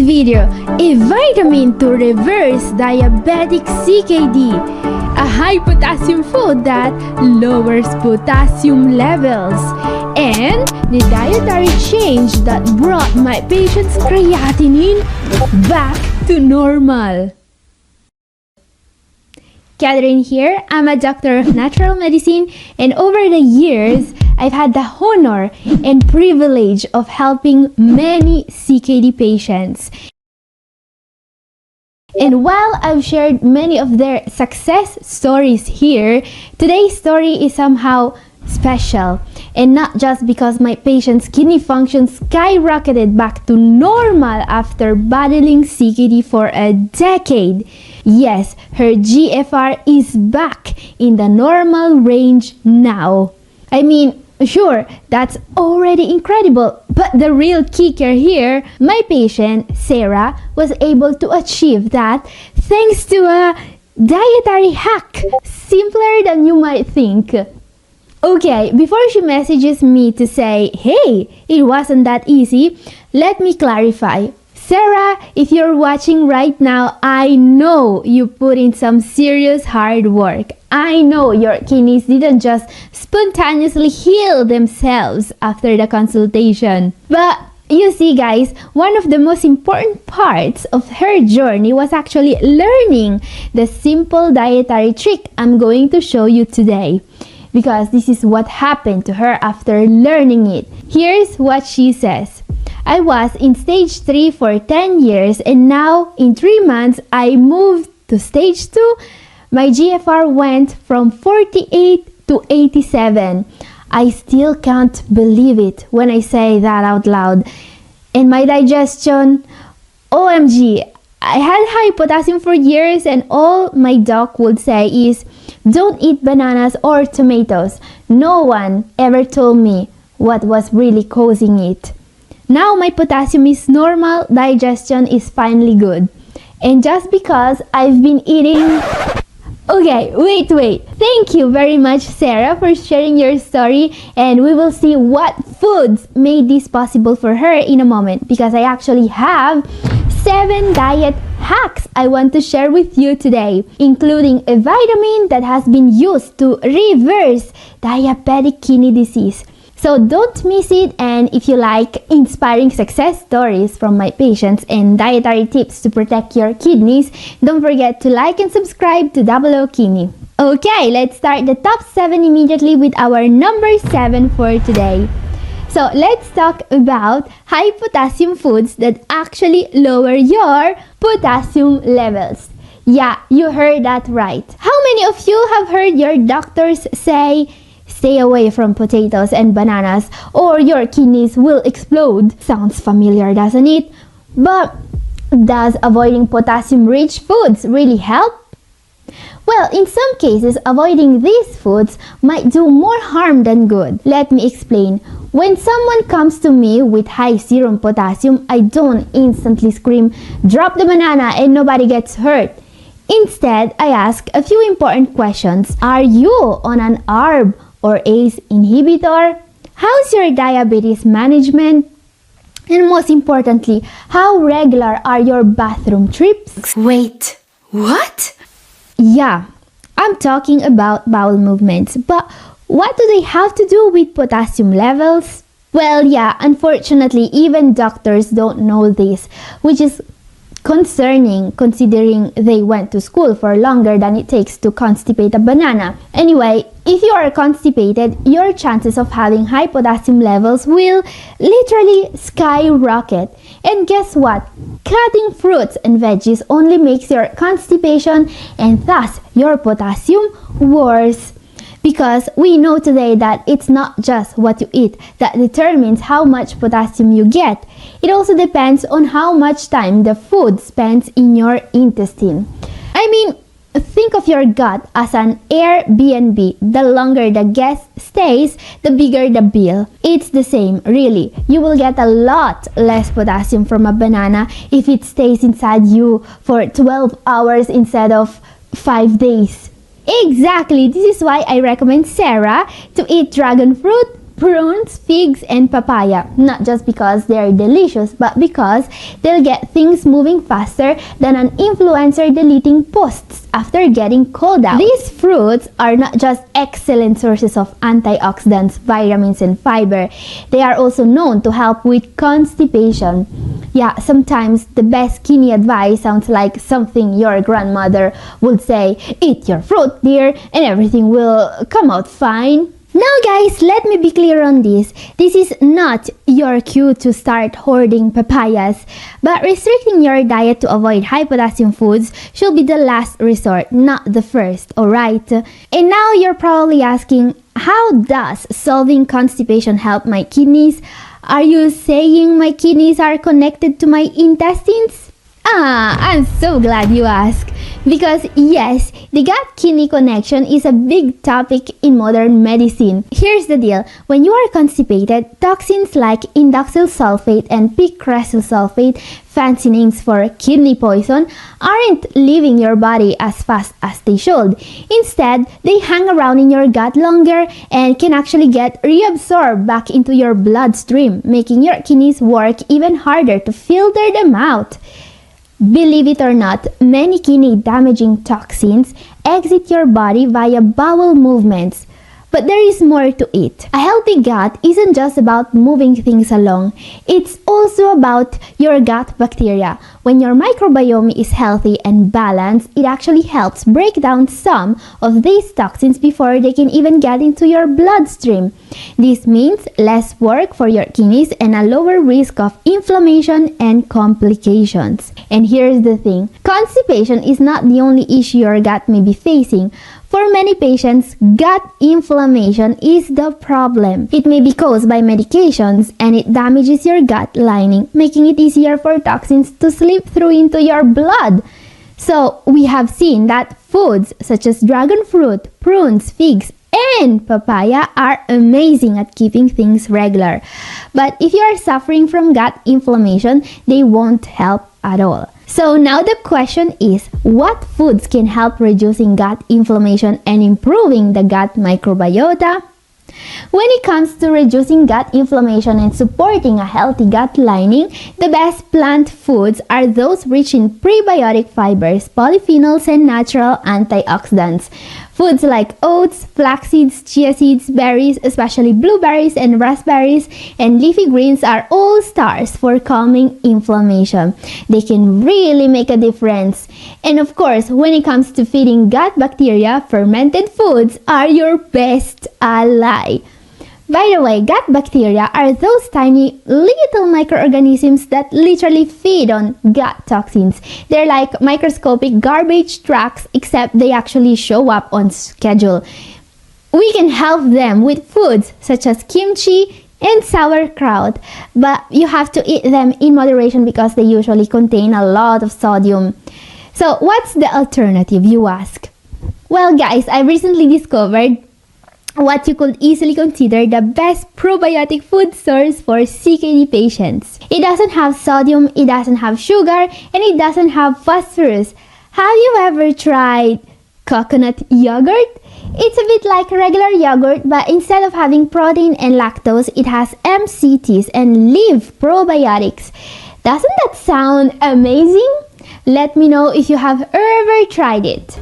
video, a vitamin to reverse diabetic CKD, a high potassium food that lowers potassium levels, and the dietary change that brought my patient's creatinine back to normal. Catherine here. I'm a doctor of natural medicine, and over the years, I've had the honor and privilege of helping many CKD patients. And while I've shared many of their success stories here, today's story is somehow special, and not just because my patient's kidney function skyrocketed back to normal after battling CKD for a decade. Yes, her GFR is back in the normal range now. I mean, sure, that's already incredible, but the real kicker here, my patient, Sarah, was able to achieve that thanks to a dietary hack, simpler than you might think. Okay, before she messages me to say, hey, it wasn't that easy, let me clarify. Sarah, if you're watching right now, I know you put in some serious hard work. I know your kidneys didn't just spontaneously heal themselves after the consultation. But you see, guys, one of the most important parts of her journey was actually learning the simple dietary trick I'm going to show you today. Because this is what happened to her after learning it. Here's what she says. I was in stage 3 for 10 years, and now in 3 months I moved to stage 2. My GFR went from 48 to 87. I still can't believe it when I say that out loud. And my digestion, OMG, I had high potassium for years, and all my doc would say is, don't eat bananas or tomatoes. No one ever told me what was really causing it. Now my potassium is normal, digestion is finally good. And just because I've been eating... Okay, wait. Thank you very much, Sarah, for sharing your story, and we will see what foods made this possible for her in a moment, because I actually have 7 diet hacks I want to share with you today, including a vitamin that has been used to reverse diabetic kidney disease. So don't miss it, and if you like inspiring success stories from my patients and dietary tips to protect your kidneys, don't forget to like and subscribe to Double O Kidney. Okay, let's start the top 7 immediately with our number 7 for today. So let's talk about high potassium foods that actually lower your potassium levels. Yeah, you heard that right. How many of you have heard your doctors say, stay away from potatoes and bananas or your kidneys will explode? Sounds familiar, doesn't it? But does avoiding potassium-rich foods really help? Well, in some cases, avoiding these foods might do more harm than good. Let me explain. When someone comes to me with high serum potassium, I don't instantly scream, drop the banana and nobody gets hurt. Instead, I ask a few important questions. Are you on an ARB or ACE inhibitor? How's your diabetes management? And most importantly, how regular are your bathroom trips? Wait, what? Yeah, I'm talking about bowel movements, but what do they have to do with potassium levels? Well, yeah, unfortunately, even doctors don't know this, which is concerning considering they went to school for longer than it takes to constipate a banana. Anyway, if you are constipated, your chances of having high potassium levels will literally skyrocket. And guess what? Cutting fruits and veggies only makes your constipation and thus your potassium worse. Because we know today that it's not just what you eat that determines how much potassium you get. It also depends on how much time the food spends in your intestine. I mean, think of your gut as an Airbnb. The longer the guest stays, the bigger the bill. It's the same, really. You will get a lot less potassium from a banana if it stays inside you for 12 hours instead of 5 days. Exactly, this is why I recommend Sarah to eat dragon fruit, prunes, figs, and papaya. Not just because they're delicious, but because they'll get things moving faster than an influencer deleting posts after getting called out. These fruits are not just excellent sources of antioxidants, vitamins, and fiber. They are also known to help with constipation. Yeah, sometimes the best kidney advice sounds like something your grandmother would say, "Eat your fruit, dear, and everything will come out fine." Now guys, let me be clear on this. This is not your cue to start hoarding papayas, but restricting your diet to avoid high potassium foods should be the last resort, not the first, alright? And now you're probably asking, how does solving constipation help my kidneys? Are you saying my kidneys are connected to my intestines? I'm so glad you asked. Because yes, the gut-kidney connection is a big topic in modern medicine. Here's the deal. When you are constipated, toxins like indoxyl sulfate and picresyl sulfate, fancy names for kidney poison, aren't leaving your body as fast as they should. Instead, they hang around in your gut longer and can actually get reabsorbed back into your bloodstream, making your kidneys work even harder to filter them out. Believe it or not, many kidney-damaging toxins exit your body via bowel movements. But there is more to it. A healthy gut isn't just about moving things along. It's also about your gut bacteria. When your microbiome is healthy and balanced, it actually helps break down some of these toxins before they can even get into your bloodstream. This means less work for your kidneys and a lower risk of inflammation and complications. And here's the thing. Constipation is not the only issue your gut may be facing. For many patients, gut inflammation is the problem. It may be caused by medications and it damages your gut lining, making it easier for toxins to slip through into your blood. So, we have seen that foods such as dragon fruit, prunes, figs, and papaya are amazing at keeping things regular. But if you are suffering from gut inflammation, they won't help at all. So now the question is, what foods can help reducing gut inflammation and improving the gut microbiota? When it comes to reducing gut inflammation and supporting a healthy gut lining, the best plant foods are those rich in prebiotic fibers, polyphenols, and natural antioxidants. Foods like oats, flax seeds, chia seeds, berries, especially blueberries and raspberries, and leafy greens are all stars for calming inflammation. They can really make a difference. And of course, when it comes to feeding gut bacteria, fermented foods are your best ally. By the way, gut bacteria are those tiny little microorganisms that literally feed on gut toxins. They're like microscopic garbage trucks, except they actually show up on schedule. We can help them with foods such as kimchi and sauerkraut, but you have to eat them in moderation because they usually contain a lot of sodium. So what's the alternative, you ask? Well guys, I recently discovered what you could easily consider the best probiotic food source for CKD patients. It doesn't have sodium, it doesn't have sugar, and it doesn't have phosphorus. Have you ever tried coconut yogurt? It's a bit like regular yogurt, but instead of having protein and lactose, it has MCTs and live probiotics. Doesn't that sound amazing? Let me know if you have ever tried it.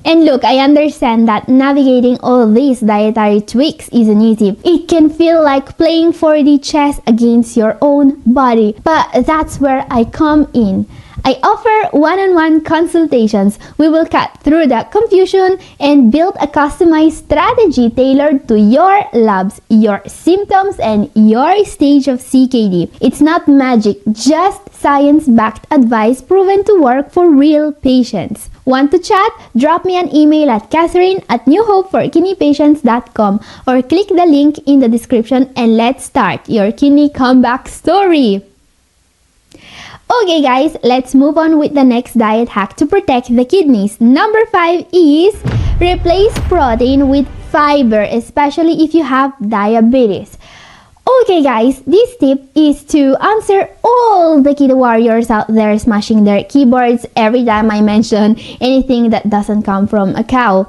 And look, I understand that navigating all these dietary tweaks isn't easy. It can feel like playing 4D chess against your own body. But that's where I come in. I offer one-on-one consultations. We will cut through the confusion and build a customized strategy tailored to your labs, your symptoms, and your stage of CKD. It's not magic, just science-backed advice proven to work for real patients. Want to chat? Drop me an email at Catherine@newhopeforkidneypatients.com or click the link in the description and let's start your kidney comeback story. Okay guys, let's move on with the next diet hack to protect the kidneys. Number 5 is replace protein with fiber, especially if you have diabetes. Okay guys, this tip is to answer all the keto warriors out there smashing their keyboards every time I mention anything that doesn't come from a cow.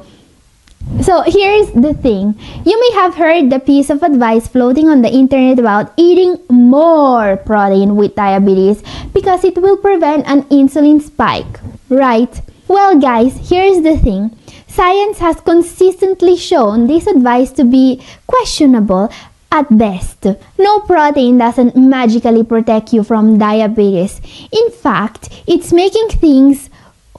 So here's the thing. You may have heard the piece of advice floating on the internet about eating more protein with diabetes because it will prevent an insulin spike, right? Well guys, here's the thing. Science has consistently shown this advice to be questionable at best. No protein doesn't magically protect you from diabetes. In fact, it's making things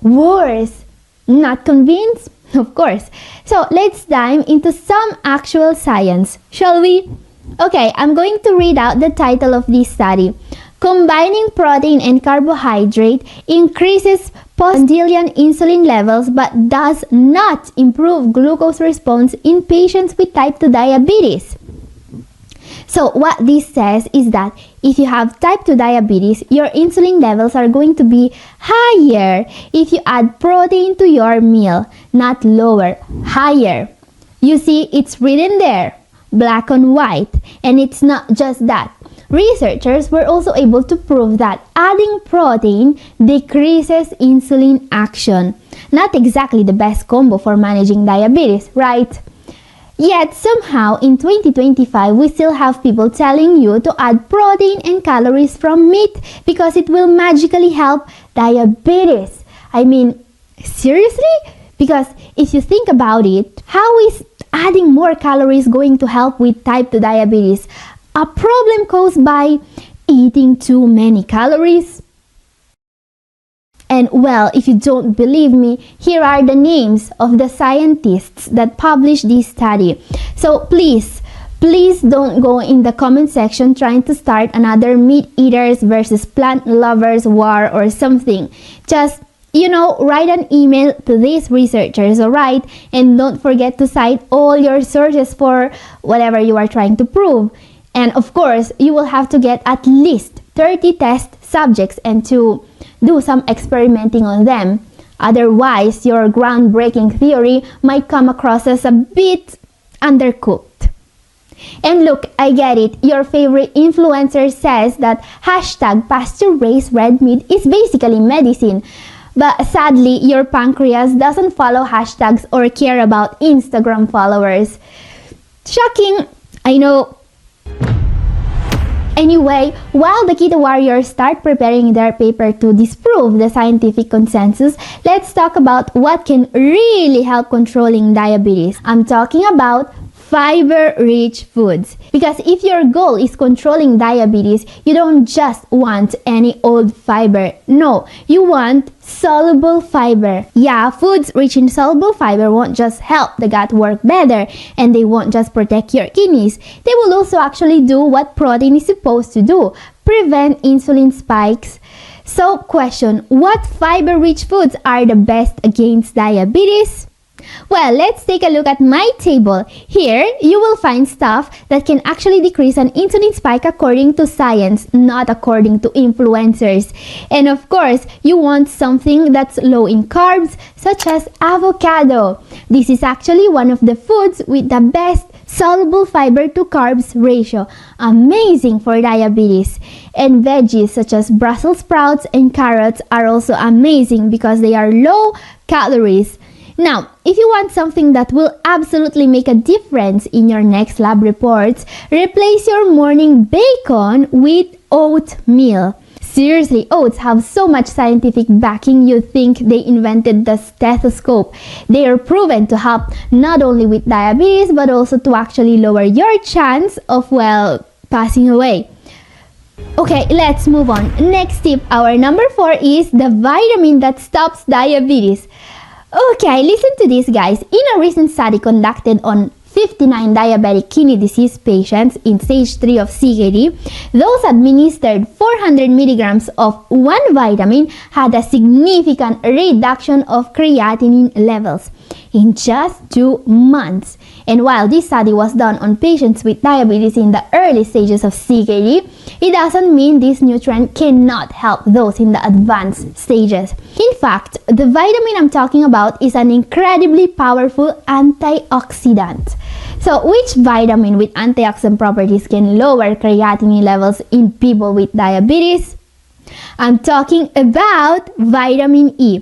worse. Not convinced? Of course. So let's dive into some actual science, shall we? Okay, I'm going to read out the title of this study. Combining protein and carbohydrate increases postprandial insulin levels but does not improve glucose response in patients with type 2 diabetes. So what this says is that if you have type 2 diabetes, your insulin levels are going to be higher if you add protein to your meal, not lower, higher. You see, it's written there, black on white, and it's not just that. Researchers were also able to prove that adding protein decreases insulin action. Not exactly the best combo for managing diabetes, right? Yet somehow in 2025 we still have people telling you to add protein and calories from meat because it will magically help diabetes. I mean, seriously? Because if you think about it, how is adding more calories going to help with type 2 diabetes? A problem caused by eating too many calories? And well, if you don't believe me, here are the names of the scientists that published this study. So please don't go in the comment section trying to start another meat eaters versus plant lovers war or something. Just, write an email to these researchers, alright? And don't forget to cite all your sources for whatever you are trying to prove. And of course, you will have to get at least 30 test subjects and to do some experimenting on them. Otherwise, your groundbreaking theory might come across as a bit undercooked. And look, I get it. Your favorite influencer says that hashtag pasture-raised red meat is basically medicine. But sadly, your pancreas doesn't follow hashtags or care about Instagram followers. Shocking, I know. Anyway, while the keto warriors start preparing their paper to disprove the scientific consensus, let's talk about what can really help controlling diabetes. I'm talking about fiber-rich foods. Because if your goal is controlling diabetes, you don't just want any old fiber. No, you want soluble fiber. Yeah, foods rich in soluble fiber won't just help the gut work better, and they won't just protect your kidneys. They will also actually do what protein is supposed to do, prevent insulin spikes. So question, what fiber-rich foods are the best against diabetes? Well, let's take a look at my table. Here, you will find stuff that can actually decrease an insulin spike according to science, not according to influencers. And of course, you want something that's low in carbs, such as avocado. This is actually one of the foods with the best soluble fiber to carbs ratio. Amazing for diabetes. And veggies such as Brussels sprouts and carrots are also amazing because they are low calories. Now, if you want something that will absolutely make a difference in your next lab reports, replace your morning bacon with oatmeal. Seriously, oats have so much scientific backing you think they invented the stethoscope. They are proven to help not only with diabetes but also to actually lower your chance of, passing away. Okay, let's move on. Next tip, our number 4 is the vitamin that stops diabetes. Okay, listen to this guys. In a recent study conducted on 59 diabetic kidney disease patients in stage 3 of CKD, those administered 400 milligrams of one vitamin had a significant reduction of creatinine levels in just 2 months. And while this study was done on patients with diabetes in the early stages of CKD, it doesn't mean this nutrient cannot help those in the advanced stages. In fact, the vitamin I'm talking about is an incredibly powerful antioxidant. So, which vitamin with antioxidant properties can lower creatinine levels in people with diabetes? I'm talking about vitamin E.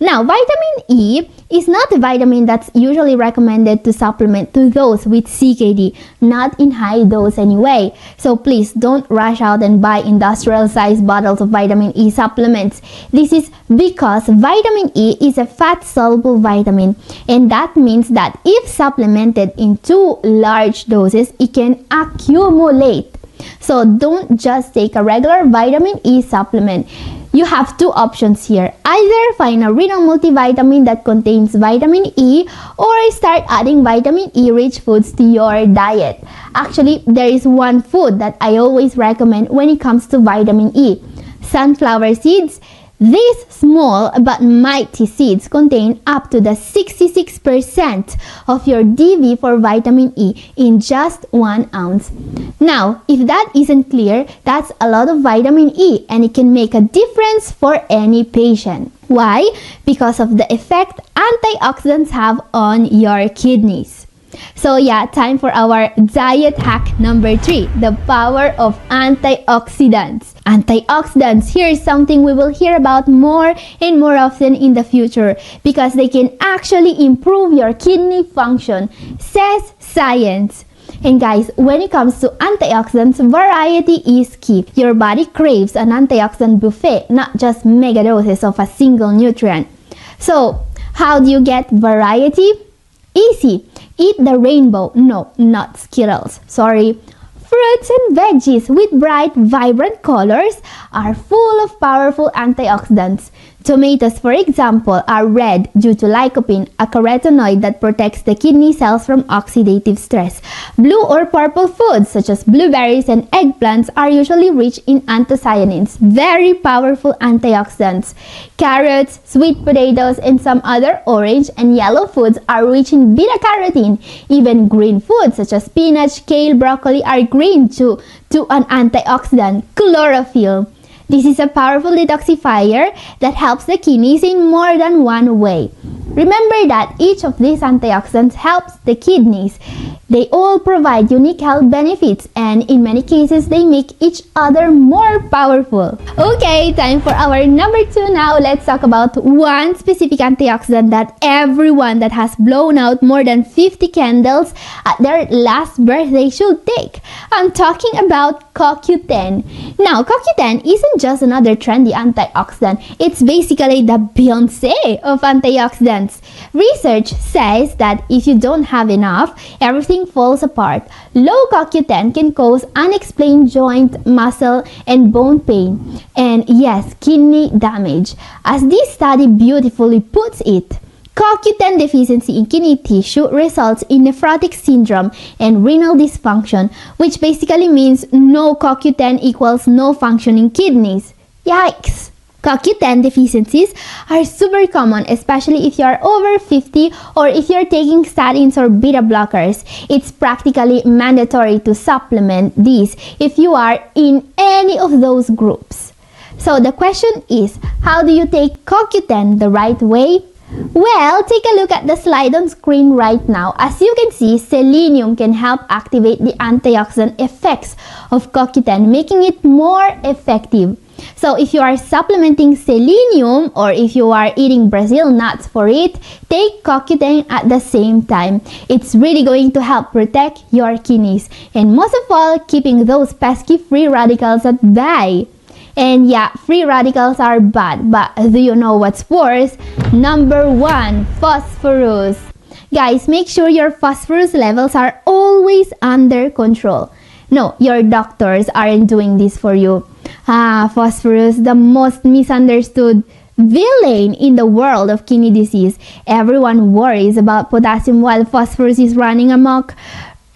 Now, vitamin E is not a vitamin that's usually recommended to supplement to those with CKD, not in high dose anyway. So please don't rush out and buy industrial sized bottles of vitamin E supplements. This is because vitamin E is a fat soluble vitamin, and that means that if supplemented in too large doses, it can accumulate. So don't just take a regular vitamin E supplement. You have two options here. Either find a renal multivitamin that contains vitamin E, or start adding vitamin E rich foods to your diet. Actually, there is one food that I always recommend when it comes to vitamin E: sunflower seeds. These small but mighty seeds contain up to the 66% of your DV for vitamin E in just 1 ounce. Now, if that isn't clear, that's a lot of vitamin E, and it can make a difference for any patient. Why? Because of the effect antioxidants have on your kidneys. So yeah, time for our diet hack number 3, the power of antioxidants. Antioxidants, here's something we will hear about more and more often in the future, because they can actually improve your kidney function, says science. And guys, when it comes to antioxidants, variety is key. Your body craves an antioxidant buffet, not just mega doses of a single nutrient. So, how do you get variety? Easy. Eat the rainbow. No, not Skittles. Sorry. Fruits and veggies with bright, vibrant colors are full of powerful antioxidants. Tomatoes, for example, are red due to lycopene, a carotenoid that protects the kidney cells from oxidative stress. Blue or purple foods such as blueberries and eggplants are usually rich in anthocyanins, very powerful antioxidants. Carrots, sweet potatoes, and some other orange and yellow foods are rich in beta-carotene. Even green foods such as spinach, kale, broccoli are green due to an antioxidant, chlorophyll. This is a powerful detoxifier that helps the kidneys in more than one way. Remember that each of these antioxidants helps the kidneys. They all provide unique health benefits, and in many cases, they make each other more powerful. Okay, time for our number 2 now. Let's talk about one specific antioxidant that everyone that has blown out more than 50 candles at their last birthday should take. I'm talking about CoQ10. Now, CoQ10 isn't just another trendy antioxidant. It's basically the Beyoncé of antioxidants. Research says that if you don't have enough, everything falls apart. Low CoQ10 can cause unexplained joint, muscle, and bone pain, and yes, kidney damage. As this study beautifully puts it, CoQ10 deficiency in kidney tissue results in nephrotic syndrome and renal dysfunction, which basically means no CoQ10 equals no functioning kidneys. Yikes! CoQ10 deficiencies are super common, especially if you are over 50 or if you're taking statins or beta blockers. It's practically mandatory to supplement these if you are in any of those groups. So the question is, how do you take CoQ10 the right way? Well, take a look at the slide on screen right now. As you can see, selenium can help activate the antioxidant effects of CoQ10, making it more effective. So if you are supplementing selenium, or if you are eating Brazil nuts for it, take CoQ10 at the same time. It's really going to help protect your kidneys, and most of all, keeping those pesky free radicals at bay. And yeah, free radicals are bad, but do you know what's worse? Number 1, phosphorus. Guys, make sure your phosphorus levels are always under control. No, your doctors aren't doing this for you. Phosphorus, the most misunderstood villain in the world of kidney disease. Everyone worries about potassium while phosphorus is running amok,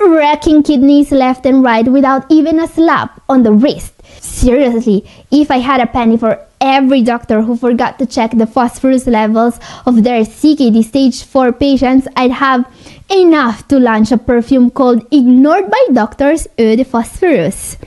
wrecking kidneys left and right without even a slap on the wrist. Seriously, if I had a penny for every doctor who forgot to check the phosphorus levels of their CKD stage 4 patients, I'd have enough to launch a perfume called Ignored by Doctors Eau de Phosphorus.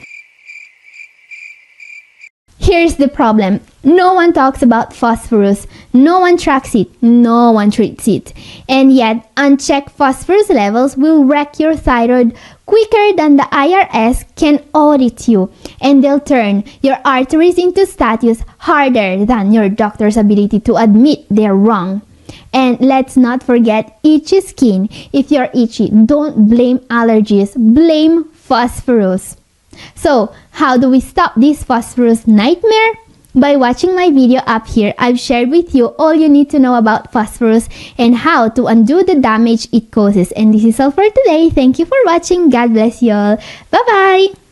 Here's the problem. No one talks about phosphorus. No one tracks it. No one treats it. And yet, unchecked phosphorus levels will wreck your thyroid quicker than the IRS can audit you. and they'll turn your arteries into statues harder than your doctor's ability to admit they're wrong. And let's not forget itchy skin. If you're itchy, don't blame allergies, blame phosphorus. So, how do we stop this phosphorus nightmare? By watching my video up here, I've shared with you all you need to know about phosphorus and how to undo the damage it causes. And this is all for today. Thank you for watching. God bless you all. Bye-bye!